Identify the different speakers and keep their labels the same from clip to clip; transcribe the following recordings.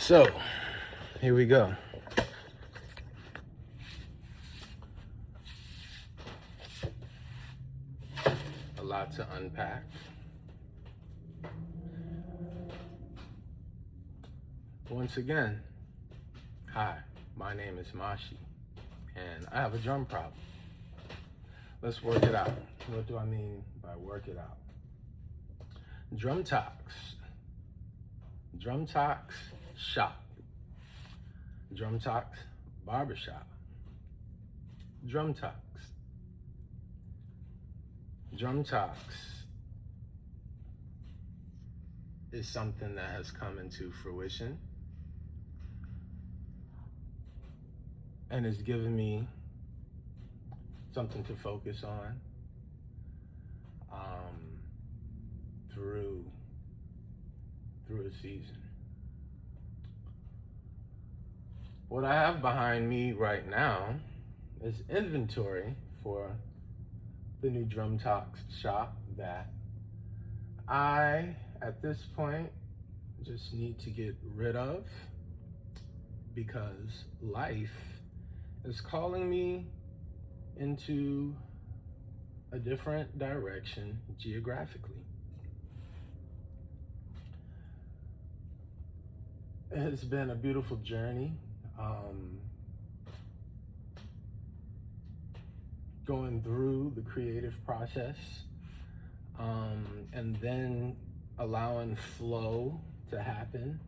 Speaker 1: So, here we go. A lot to unpack. Once again, hi, my name is Mashi, and I have a drum problem. Let's work it out. What do I mean by work it out? Drumtox shop, Drumtox barbershop, Drumtox is something that has come into fruition and has given me something to focus on through a season. What I have behind me right now is inventory for the new Drumtox shop that I, at this point, just need to get rid of because life is calling me into a different direction geographically. It's been a beautiful journey. Going through the creative process and then allowing flow to happen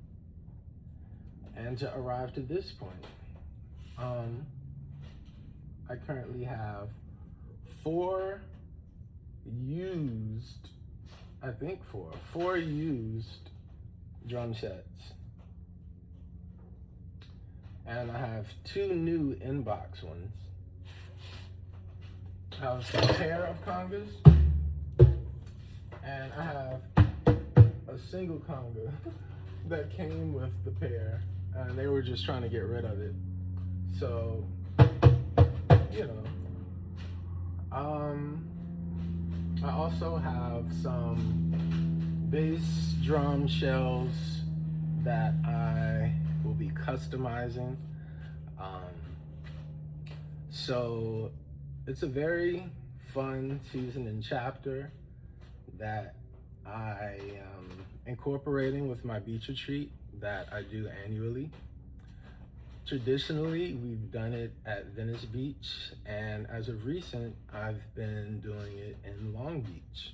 Speaker 1: and to arrive to this point. I currently have four used drum sets. And I have two new inbox ones. I have a pair of congas, and I have a single conga that came with the pair, and they were just trying to get rid of it. So, I also have some bass drum shells that I will be customizing. So it's a very fun season and chapter that I am incorporating with my beach retreat that I do annually. Traditionally, we've done it at Venice Beach, and as of recent, I've been doing it in Long Beach.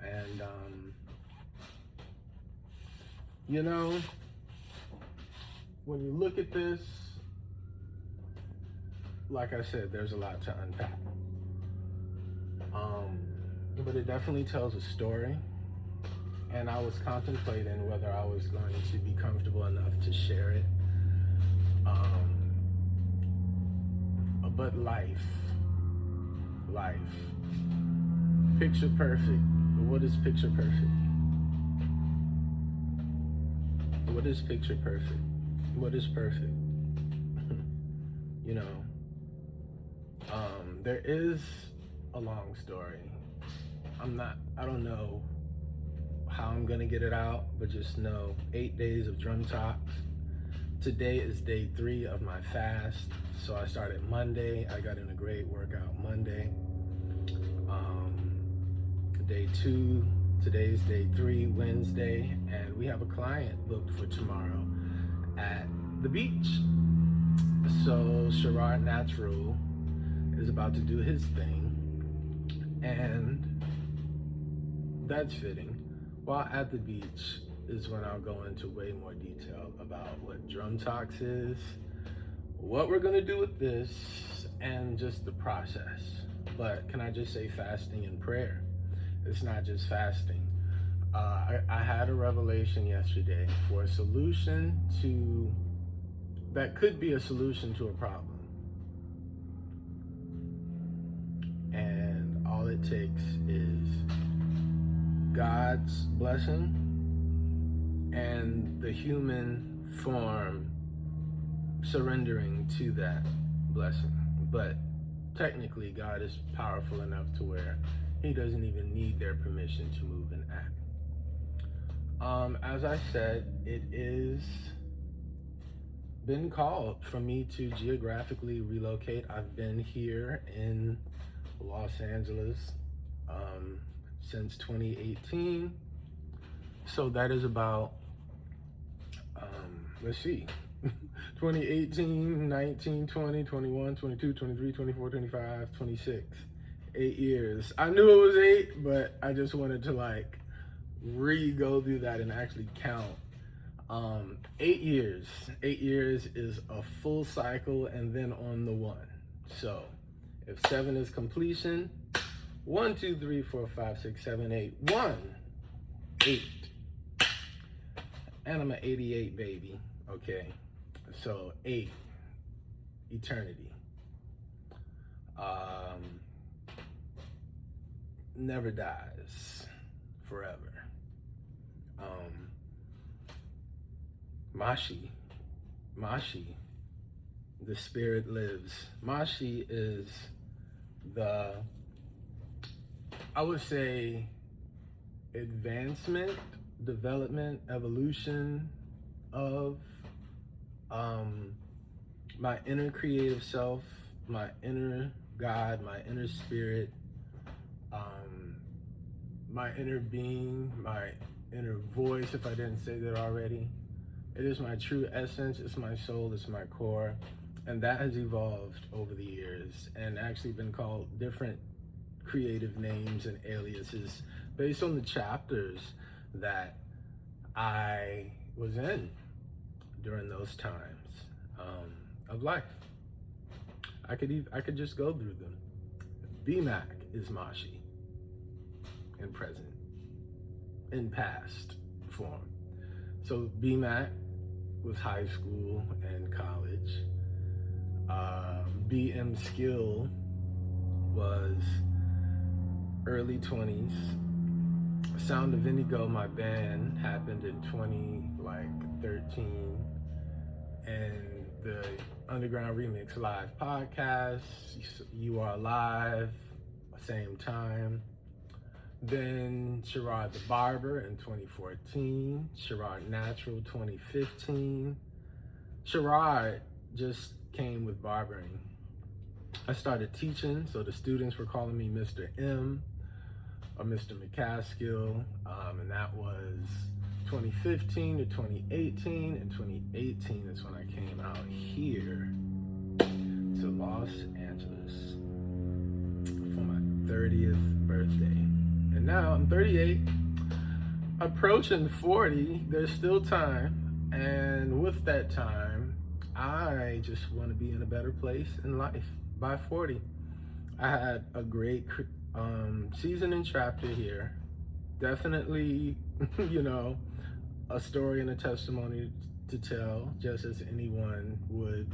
Speaker 1: And when you look at this, like I said, there's a lot to unpack. But it definitely tells a story. And I was contemplating whether I was going to be comfortable enough to share it. But life, picture perfect. What is picture perfect? What is picture perfect? What is perfect? There is a long story. I don't know how I'm gonna get it out, but just know 8 days of Drumtox. Today is day 3 of my fast. So I started Monday. I got in a great workout Monday. Day 2, today's day 3, Wednesday, and we have a client booked for tomorrow at the beach. So Sherrod Natural is about to do his thing, and that's fitting. While at the beach is when I'll go into way more detail about what Drumtox is, what we're gonna do with this, and just the process. But can I just say fasting and prayer? It's not just fasting. I had a revelation yesterday for a solution that could be a solution to a problem. And all it takes is God's blessing and the human form surrendering to that blessing. But technically, God is powerful enough to where he doesn't even need their permission to move and act. As I said, it is been called for me to geographically relocate. I've been here in Los Angeles since 2018. So that is about, let's see, 2018, 19, 20, 21, 22, 23, 24, 25, 26. 8 years. I knew it was 8, but I just wanted to like go through that and actually count. 8 years. 8 years is a full cycle and then on the 1. So if 7 is completion, 1, 2, 3, 4, 5, 6, 7, 8. 1, 8. And I'm an 88 baby. Okay. So 8. Eternity. Never dies. Forever. Mashi, the spirit lives. Mashi is the, I would say, advancement, development, evolution of my inner creative self, my inner God, my inner spirit, my inner being, my inner voice, if I didn't say that already. It is my true essence, it's my soul, it's my core, and that has evolved over the years and actually been called different creative names and aliases based on the chapters that I was in during those times of life. I could just go through them. BMAC is Mashi in present, in past form. So BMAC was high school and college. BM Skill was early 20s. Sound of Indigo, my band, happened in 2013. And the Underground Remix Live podcast, You Are Live, same time. Then Sherrod the Barber in 2014, Sherrod Natural 2015. Sherrod just came with barbering. I started teaching, so the students were calling me Mr. M or Mr. McCaskill, and that was 2015 to 2018, and 2018 is when I came out here to Los Angeles for my 30th birthday. And now I'm 38, approaching 40. There's still time. And with that time, I just want to be in a better place in life by 40. I had a great season and chapter here. Definitely, a story and a testimony to tell, just as anyone would.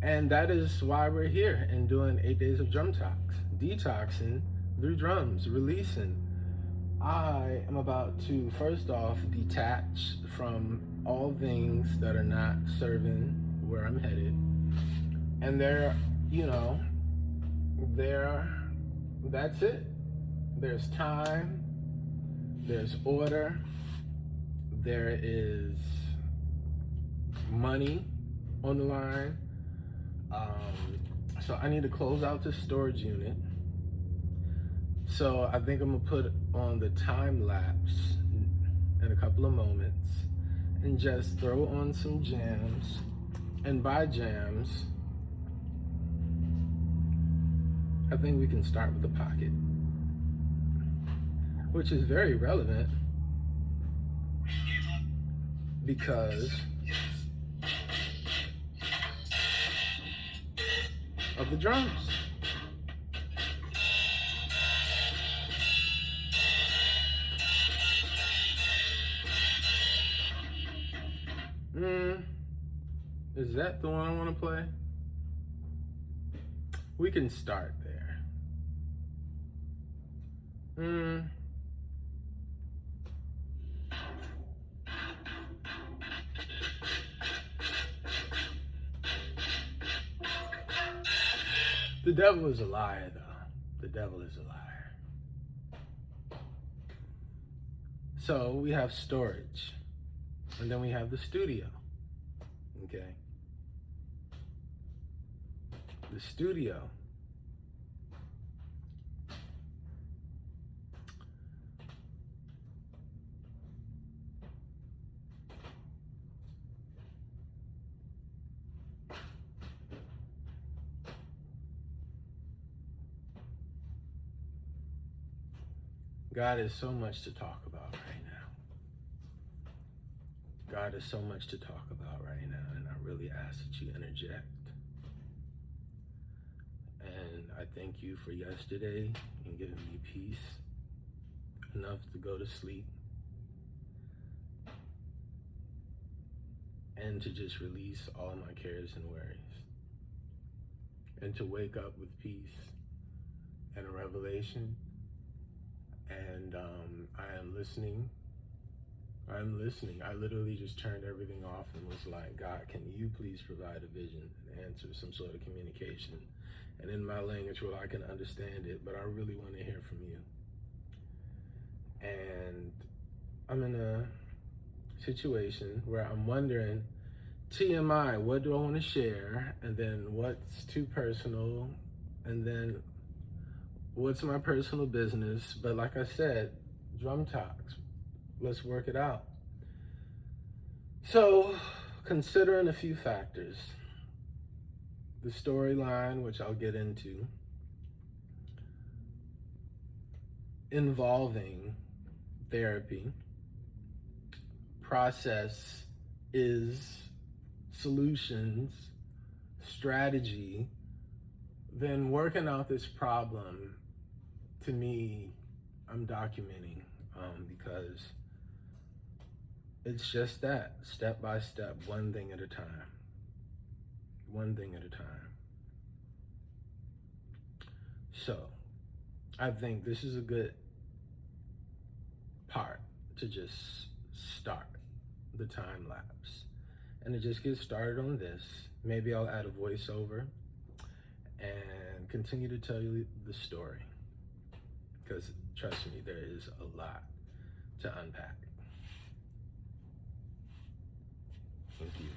Speaker 1: And that is why we're here and doing 8 days of Drumtox, detoxing through drums, releasing. I am about to, first off, detach from all things that are not serving where I'm headed. And that's it. There's time, there's order, there is money on the line. So I need to close out this storage unit. So I think I'm gonna put on the time lapse in a couple of moments and just throw on some jams. And by jams, I think we can start with the pocket, which is very relevant because of the drums. Is that the one I want to play? We can start there. The devil is a liar, though. The devil is a liar. So we have storage, and then we have the studio. Okay. The studio. God is so much to talk about right now. God is so much to talk about right now, and I really ask that you interject. And I thank you for yesterday and giving me peace enough to go to sleep and to just release all my cares and worries and to wake up with peace and a revelation. And I am listening. I'm listening. I literally just turned everything off and was like, God, can you please provide a vision and answer some sort of communication? And in my language where I can understand it, but I really want to hear from you. And I'm in a situation where I'm wondering, TMI, what do I want to share? And then what's too personal? And then what's my personal business? But like I said, Drumtox, let's work it out. So, considering a few factors, the storyline, which I'll get into, involving therapy, process is solutions, strategy, then working out this problem, to me, I'm documenting because it's just that, step by step, one thing at a time. One thing at a time. So, I think this is a good part to just start the time lapse. And to just get started on this, maybe I'll add a voiceover and continue to tell you the story. Because trust me, there is a lot to unpack. Thank you.